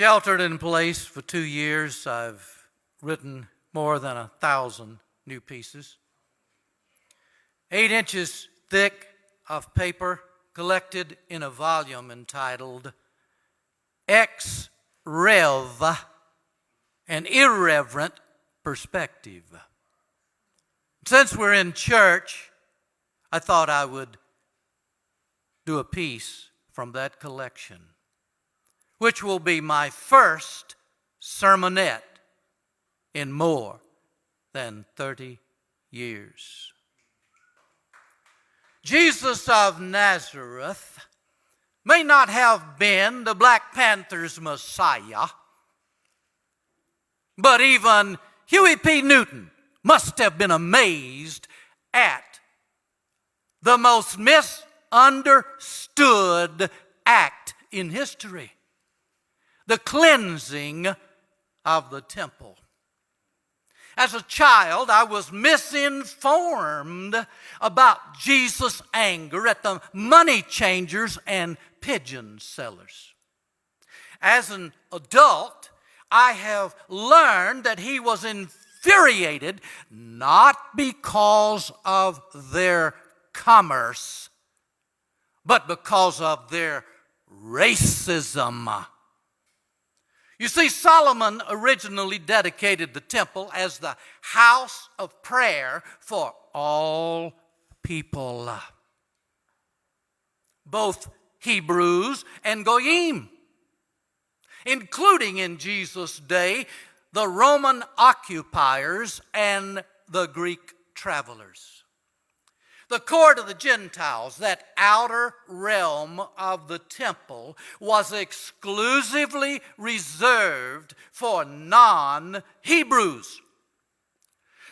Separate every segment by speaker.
Speaker 1: Sheltered in place for 2 years, I've written more than 1,000 new pieces. 8 inches thick of paper collected in a volume entitled Ex Rev, an Irreverent Perspective. Since we're in church, I thought I would do a piece from that collection, which will be my first sermonette in more than 30 years. Jesus of Nazareth may not have been the Black Panther's Messiah, but even Huey P. Newton must have been amazed at the most misunderstood act in history, the cleansing of the temple. As a child, I was misinformed about Jesus' anger at the money changers and pigeon sellers. As an adult, I have learned that he was infuriated not because of their commerce, but because of their racism. You see, Solomon originally dedicated the temple as the house of prayer for all people, both Hebrews and Goyim, including in Jesus' day the Roman occupiers and the Greek travelers. The court of the Gentiles, that outer realm of the temple, was exclusively reserved for non-Hebrews.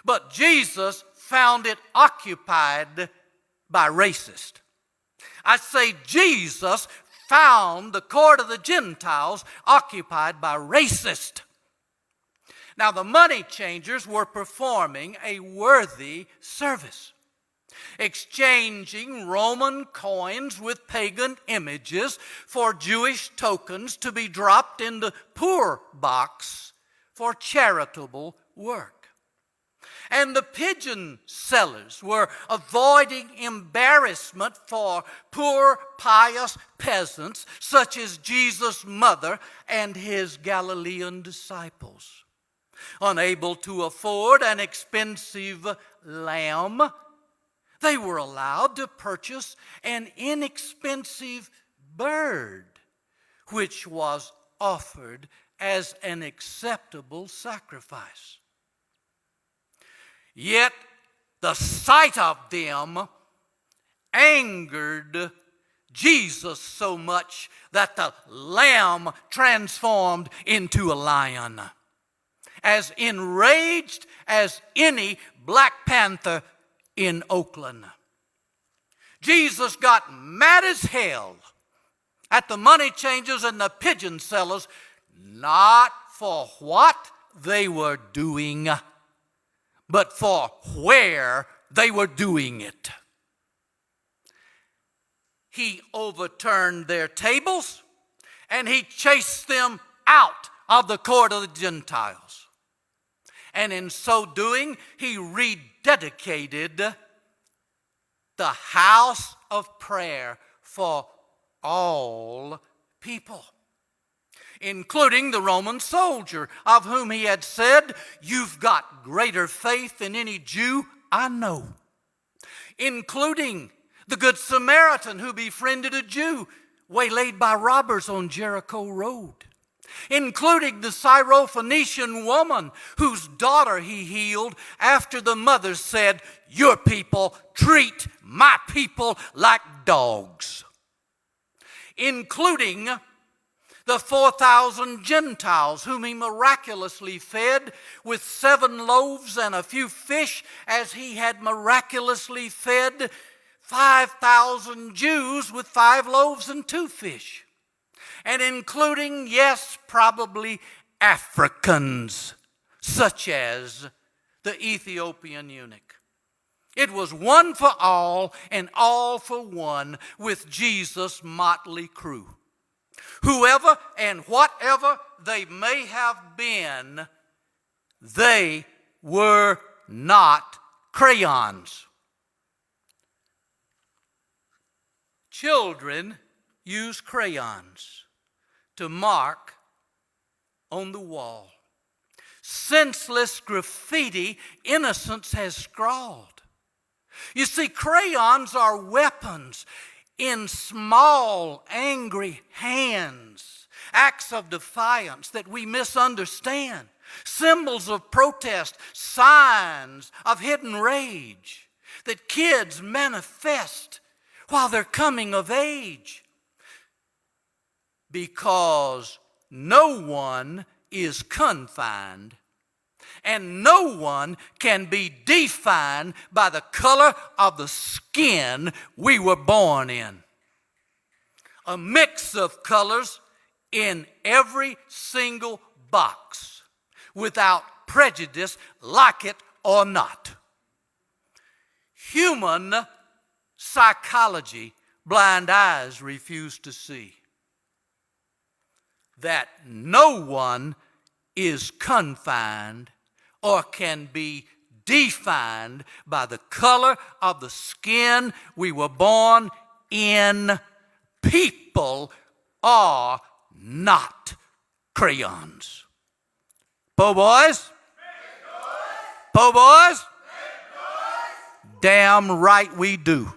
Speaker 1: But Jesus found it occupied by racists. I say Jesus found the court of the Gentiles occupied by racists. Now, the money changers were performing a worthy service, exchanging Roman coins with pagan images for Jewish tokens to be dropped in the poor box for charitable work. And the pigeon sellers were avoiding embarrassment for poor, pious peasants such as Jesus' mother and his Galilean disciples. Unable to afford an expensive lamb, they were allowed to purchase an inexpensive bird, which was offered as an acceptable sacrifice. Yet the sight of them angered Jesus so much that the lamb transformed into a lion, as enraged as any Black Panther in Oakland. Jesus got mad as hell at the money changers and the pigeon sellers, not for what they were doing, but for where they were doing it. He overturned their tables and he chased them out of the court of the Gentiles. And in so doing, he rededicated the house of prayer for all people, including the Roman soldier of whom he had said, "You've got greater faith than any Jew I know," including the Good Samaritan who befriended a Jew waylaid by robbers on Jericho Road, including the Syrophoenician woman whose daughter he healed after the mother said, "Your people treat my people like dogs," including the 4,000 Gentiles whom he miraculously fed with 7 loaves and a few fish, as he had miraculously fed 5,000 Jews with 5 loaves and 2 fish. And including, yes, probably Africans, such as the Ethiopian eunuch. It was one for all and all for one with Jesus' motley crew. Whoever and whatever they may have been, they were not crayons. Children use crayons to mark on the wall. Senseless graffiti innocence has scrawled. You see, crayons are weapons in small, angry hands, acts of defiance that we misunderstand, symbols of protest, signs of hidden rage that kids manifest while they're coming of age. Because no one is confined and no one can be defined by the color of the skin we were born in. A mix of colors in every single box without prejudice, like it or not. Human psychology, blind eyes refuse to see that no one is confined or can be defined by the color of the skin we were born in. People are not crayons. Po' boys? Po' boys? Damn right we do.